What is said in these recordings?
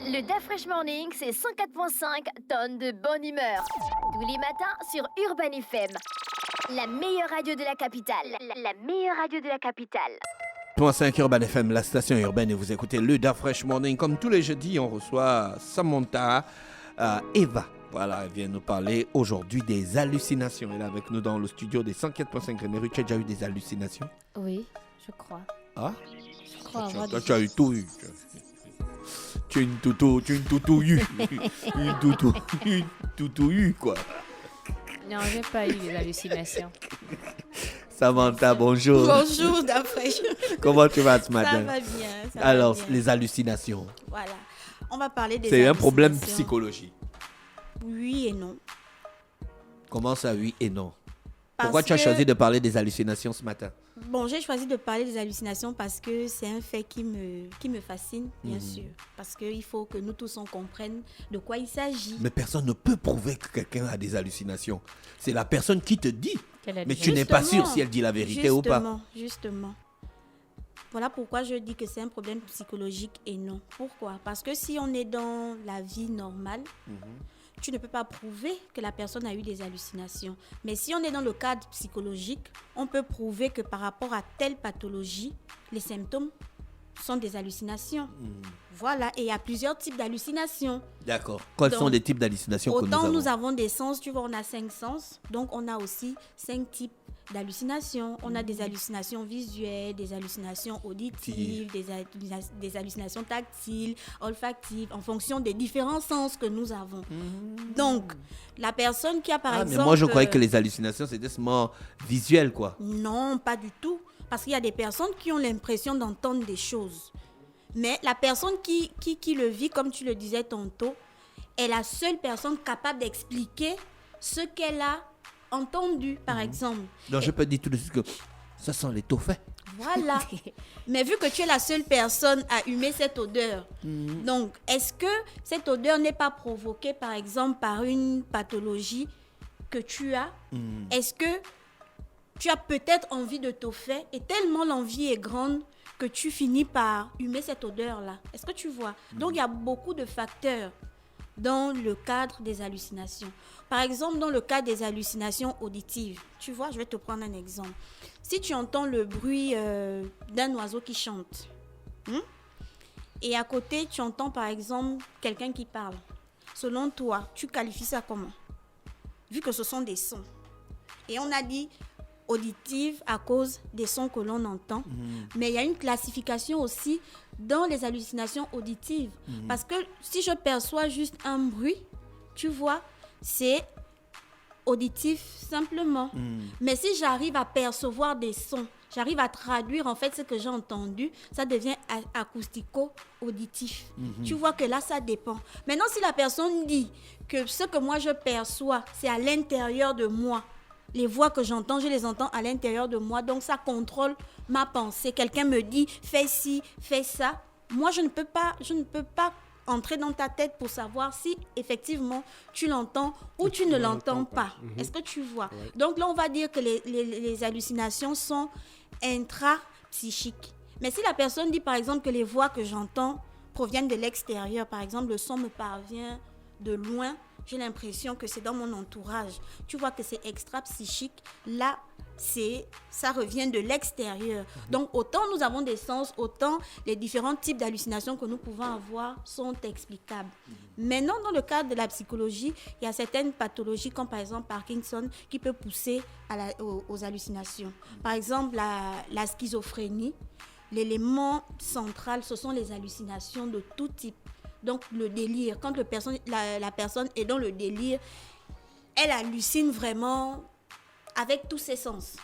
Le Da Fresh Morning, c'est 104.5 tonnes de bonne humeur. Tous les matins sur Urban FM. La meilleure radio de la capitale. La meilleure radio de la capitale. 105 Urban FM, la station urbaine, et vous écoutez le Da Fresh Morning. Comme tous les jeudis, on reçoit Samantha Eva. Voilà, elle vient nous parler aujourd'hui des hallucinations. Elle est avec nous dans le studio des 104.5 Réméru. Tu as déjà eu des hallucinations? Oui, je crois. Ah? Je crois avoir Toi, tu as eu tout eu. Tu es une toutou eu. Une toutou eu, quoi. Non, j'ai pas eu des hallucinations. Samantha, bonjour. Bonjour, Da Fresh. Comment tu vas ce matin? Ça va bien. Alors, les hallucinations. Voilà. On va parler des C'est un hallucinations. problème psychologique. Oui et non. Comment ça, oui et non? Parce Pourquoi tu as que- choisi de parler des hallucinations ce matin? Bon, j'ai choisi de parler des hallucinations parce que c'est un fait qui me fascine, bien sûr. Parce qu'il faut que nous tous on comprenne de quoi il s'agit. Mais personne ne peut prouver que quelqu'un a des hallucinations. C'est la personne qui te dit. Quelle Mais tu n'es pas sûr Justement, si elle dit la vérité ou pas. Justement. Voilà pourquoi je dis que c'est un problème psychologique et non. Pourquoi? Parce que si on est dans la vie normale, tu ne peux pas prouver que la personne a eu des hallucinations. Mais si on est dans le cadre psychologique, on peut prouver que par rapport à telle pathologie, les symptômes sont des hallucinations. Voilà, et il y a plusieurs types d'hallucinations. D'accord. Quels Donc, sont les types d'hallucinations que Autant nous avons? des sens, tu vois, on a 5 sens, donc on a aussi 5 types d'hallucinations. On a des hallucinations visuelles, des hallucinations auditives, des hallucinations tactiles, olfactives, en fonction des différents sens que nous avons. Donc, la personne qui a par exemple... Mais moi, je croyais que les hallucinations, c'était seulement visuel, quoi. Non, pas du tout. Parce qu'il y a des personnes qui ont l'impression d'entendre des choses. Mais la personne qui le vit, comme tu le disais tantôt, est la seule personne capable d'expliquer ce qu'elle a entendu, par exemple. Donc, je peux dire tout de suite que ça sent l'étoffé. Voilà. Mais vu que tu es la seule personne à humer cette odeur, donc est-ce que cette odeur n'est pas provoquée, par exemple, par une pathologie que tu as? Est-ce que tu as peut-être envie de t'offrir et tellement l'envie est grande que tu finis par humer cette odeur-là? Est-ce que tu vois? Donc, il y a beaucoup de facteurs dans le cadre des hallucinations. Par exemple, dans le cas des hallucinations auditives, tu vois, je vais te prendre un exemple. Si tu entends le bruit d'un oiseau qui chante, et à côté, tu entends par exemple quelqu'un qui parle, selon toi, tu qualifies ça comment? Vu que ce sont des sons. Et on a dit auditive à cause des sons que l'on entend. Mais il y a une classification aussi dans les hallucinations auditives. Parce que si je perçois juste un bruit, tu vois, c'est auditif simplement. Mais si j'arrive à percevoir des sons, j'arrive à traduire en fait ce que j'ai entendu, ça devient acoustico-auditif. Tu vois que là, ça dépend. Maintenant, si la personne dit que ce que moi je perçois, c'est à l'intérieur de moi, les voix que j'entends, je les entends à l'intérieur de moi, donc ça contrôle ma pensée. Quelqu'un me dit, fais ci, fais ça. Moi, je ne peux pas entrer dans ta tête pour savoir si effectivement tu l'entends ou tu ne l'entends pas. Est-ce que tu vois? Donc là, on va dire que les hallucinations sont intrapsychiques. Mais si la personne dit par exemple que les voix que j'entends proviennent de l'extérieur, par exemple le son me parvient de loin, j'ai l'impression que c'est dans mon entourage. Tu vois que c'est extra-psychique. Là, ça revient de l'extérieur. Donc, autant nous avons des sens, autant les différents types d'hallucinations que nous pouvons avoir sont explicables. Maintenant, dans le cadre de la psychologie, il y a certaines pathologies, comme par exemple Parkinson, qui peut pousser aux hallucinations. Par exemple, la schizophrénie, l'élément central, ce sont les hallucinations de tout type. Donc, le délire, quand la personne est dans le délire, elle hallucine vraiment avec tous ses sens.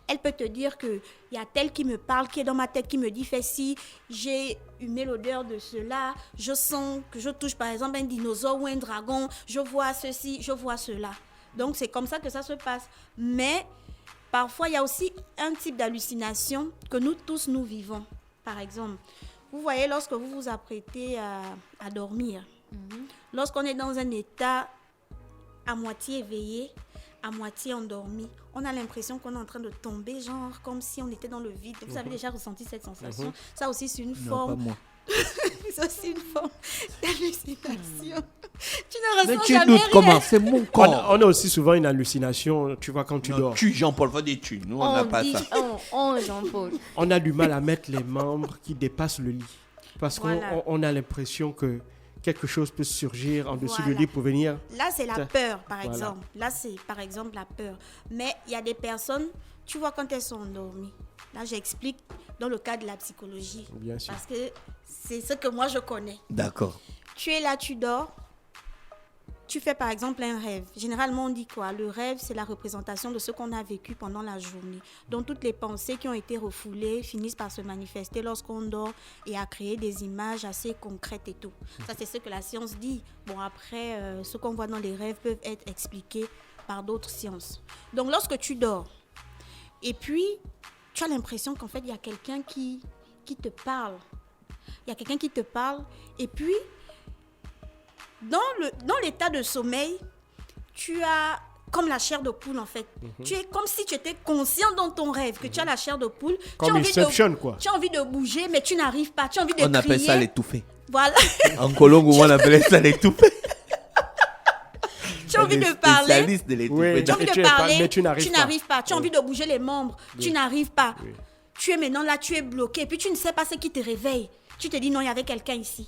Elle peut te dire qu'il y a tel qui me parle, qui est dans ma tête, qui me dit « fais ci », j'ai humé l'odeur de cela, je sens que je touche par exemple un dinosaure ou un dragon, je vois ceci, je vois cela. Donc, c'est comme ça que ça se passe. Mais parfois, il y a aussi un type d'hallucination que nous tous, nous vivons. Par exemple, vous voyez, lorsque vous vous apprêtez à dormir, lorsqu'on est dans un état à moitié éveillé, à moitié endormi, on a l'impression qu'on est en train de tomber, genre comme si on était dans le vide. Vous avez déjà ressenti cette sensation? Ça aussi, c'est une Non, forme pas moi. C'est aussi une forme hallucination. Tu ne Mais ressens tu jamais doutes rien. comment? C'est mon corps. On a aussi souvent une hallucination, tu vois, quand tu dors. Tu, Jean-Paul, faut des tu. Nous, on n'a pas ça. Jean-Paul. On a du mal à mettre les membres qui dépassent le lit. Parce Voilà. qu'on a l'impression que quelque chose peut surgir en dessous du Voilà. lit pour venir. Là, c'est la peur, par Voilà. exemple. Là, c'est par exemple la peur. Mais il y a des personnes, tu vois, quand elles sont endormies. Là, j'explique dans le cas de la psychologie. Bien sûr. Parce que c'est ce que moi, je connais. D'accord. Tu es là, tu dors. Tu fais par exemple un rêve. Généralement, on dit quoi? Le rêve, c'est la représentation de ce qu'on a vécu pendant la journée. Donc, toutes les pensées qui ont été refoulées finissent par se manifester lorsqu'on dort et à créer des images assez concrètes et tout. Ça, c'est ce que la science dit. Bon, après, ce qu'on voit dans les rêves peuvent être expliqués par d'autres sciences. Donc, lorsque tu dors, et puis, tu as l'impression qu'en fait, il y a quelqu'un qui te parle. Il y a quelqu'un qui te parle, et puis, dans l'état de sommeil, tu as comme la chair de poule en fait. Tu es comme si tu étais conscient dans ton rêve que tu as la chair de poule. Comme Inception, quoi. Tu as envie de bouger, mais tu n'arrives pas. Tu as envie de crier. On appelle ça l'étouffer. Voilà. En Colombo, on appelait ça l'étouffer. Tu as envie de parler. Spécialiste de l'étouffer. Oui. Tu as envie Et de tu es pas- parler. mais tu n'arrives pas. Tu as envie de bouger les membres. Tu n'arrives pas. Oui. Tu es maintenant là, tu es bloqué. Et puis tu ne sais pas ce qui te réveille. Tu te dis non, il y avait quelqu'un ici.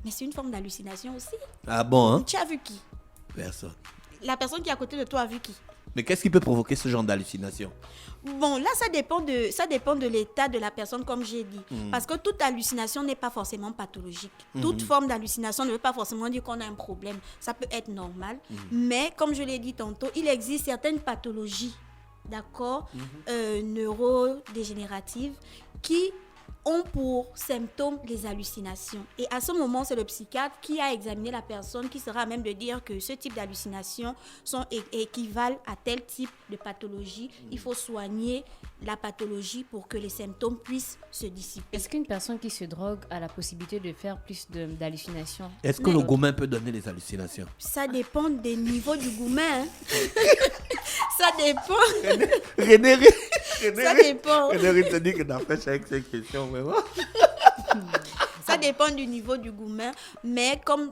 Mais c'est une forme d'hallucination aussi. Ah bon, hein? Tu as vu qui? Personne. La personne qui est à côté de toi a vu qui? Mais qu'est-ce qui peut provoquer ce genre d'hallucination? Bon, là, ça dépend de l'état de la personne, comme j'ai dit. Parce que toute hallucination n'est pas forcément pathologique. Toute forme d'hallucination ne veut pas forcément dire qu'on a un problème. Ça peut être normal. Mais, comme je l'ai dit tantôt, il existe certaines pathologies, d'accord, neurodégénératives, qui ont pour symptômes les hallucinations. Et à ce moment, c'est le psychiatre qui a examiné la personne qui sera à même de dire que ce type d'hallucinations équivalent à tel type de pathologie. Il faut soigner la pathologie pour que les symptômes puissent se dissiper. Est-ce qu'une personne qui se drogue a la possibilité de faire plus d'hallucinations? Est-ce que le gourmet peut donner des hallucinations? Ça dépend des niveaux du gourmet. Hein. Ça dépend. René, Ça dépend. René te dit que t'as fait avec ces questions, vraiment. Ça dépend du niveau du gourmet. Mais comme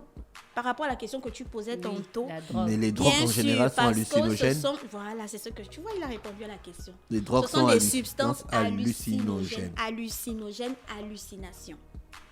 par rapport à la question que tu posais tantôt, La drogue. Mais les drogues bien en général sûr, sont parce que hallucinogènes. Voilà, c'est ce que tu vois, il a répondu à la question. Les drogues Ce sont des hallucinogènes. substances hallucinogènes. Hallucination.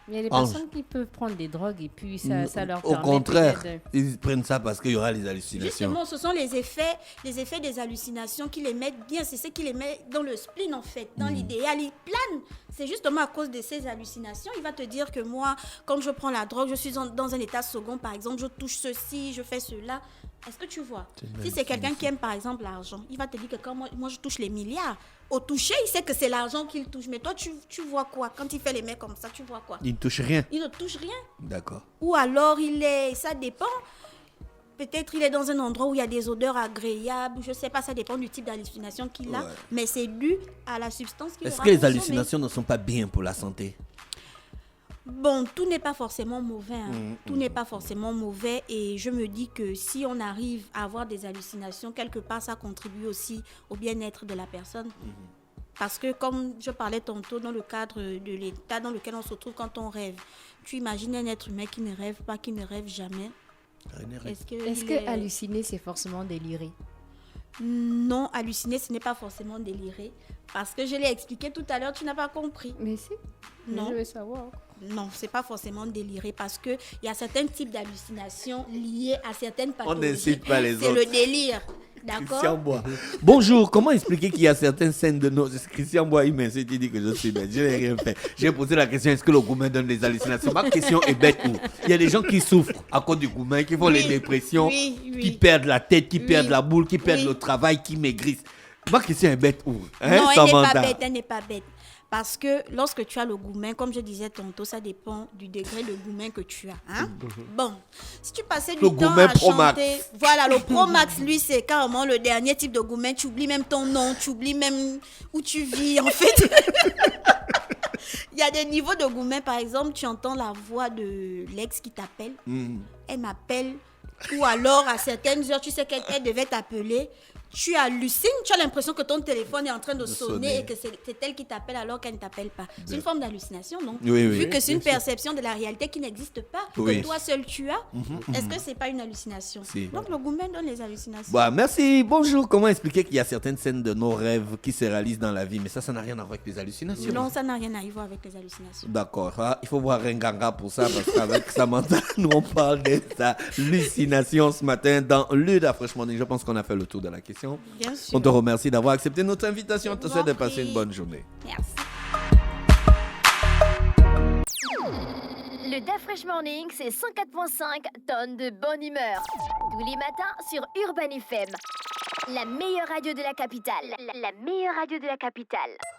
Il y a des Ange. personnes qui peuvent prendre des drogues et puis ça leur Au permet contraire, peut-être ils prennent ça parce qu'il y aura les hallucinations. Justement, ce sont les effets des hallucinations qui les mettent bien. C'est ce qui les met dans le spleen, en fait, dans l'idéal. Ils planent. C'est justement à cause de ces hallucinations. Il va te dire que moi, quand je prends la drogue, je suis dans un état second, par exemple, je touche ceci, je fais cela. Est-ce que tu vois? Si c'est quelqu'un qui aime, par exemple, l'argent, il va te dire que quand moi je touche les milliards, au toucher, il sait que c'est l'argent qu'il touche. Mais toi, tu vois quoi? Quand il fait les mains comme ça, tu vois quoi? Ils ne touchent rien. Il ne touche rien. D'accord. Ou alors, ça dépend. Peut-être il est dans un endroit où il y a des odeurs agréables. Je ne sais pas, ça dépend du type d'hallucination qu'il a. Ouais. Mais c'est dû à la substance qu'il Est-ce aura que les consommée. hallucinations ne sont pas bien pour la santé? Bon, tout n'est pas forcément mauvais. Hein. Tout n'est pas forcément mauvais. Et je me dis que si on arrive à avoir des hallucinations, quelque part, ça contribue aussi au bien-être de la personne. Parce que comme je parlais tantôt, dans le cadre de l'état dans lequel on se trouve quand on rêve, tu imagines un être humain qui ne rêve pas, qui ne rêve jamais. Est-ce il que est- halluciner, c'est forcément délirer? Non, halluciner, ce n'est pas forcément délirer. Parce que je l'ai expliqué tout à l'heure, tu n'as pas compris. Mais si. Non. Je veux savoir. Non, c'est pas forcément délirer parce que il y a certains types d'hallucinations liées à certaines pathologies. n'incite pas les C'est autres. le délire, d'accord? Christian Bois. Bonjour, comment expliquer qu'il y a certaines scènes de nos... Christian Bois, il m'incite, il dit que je suis bête. Je n'ai rien fait. J'ai posé la question, est-ce que le gourmet donne des hallucinations? Ma question est bête. Il y a des gens qui souffrent à cause du gourmet, qui font les dépressions, oui. qui perdent la tête, qui Oui. perdent la boule, qui perdent Oui. le travail, qui maigrissent. Ma question est bête où? Hein, Non, elle n'est Samantha? pas bête, elle n'est pas bête. Parce que lorsque tu as le gourmet, comme je disais tantôt, ça dépend du degré de gourmet que tu as. Hein? Bon, si tu passais du Le temps gourmet à Pro Max. chanter... Voilà, le Pro Max, lui, c'est carrément le dernier type de gourmet. Tu oublies même ton nom, tu oublies même où tu vis, en fait. Il y a des niveaux de gourmet. Par exemple, tu entends la voix de l'ex qui t'appelle. Elle m'appelle. Ou alors, à certaines heures, tu sais qu'elle devait t'appeler. tu hallucines, tu as l'impression que ton téléphone est en train de sonner sonner. et que c'est elle qui t'appelle alors qu'elle ne t'appelle pas. C'est une forme d'hallucination, non? Oui, oui. Vu que c'est une bien sûr. perception de la réalité qui n'existe pas, Oui. que toi seul tu as, est-ce que c'est pas une hallucination? Si. Donc le gourmet donne les hallucinations. Bah, merci. Bonjour. Comment expliquer qu'il y a certaines scènes de nos rêves qui se réalisent dans la vie, mais ça n'a rien à voir avec les hallucinations. Non, ça n'a rien à voir avec les hallucinations. D'accord. Ah, il faut voir Renganga pour ça, parce qu'avec Samantha, nous on parle des hallucinations ce matin dans le Dafresh Morning. Je pense qu'on a fait le tour de la question. Bien sûr. On te remercie d'avoir accepté notre invitation. On te Je vous souhaite de en passer prie. une bonne journée. Merci. Le Dafresh Morning, c'est 104.5 tonnes de bonne humeur. Tous les matins sur Urban FM. La meilleure radio de la capitale. La meilleure radio de la capitale.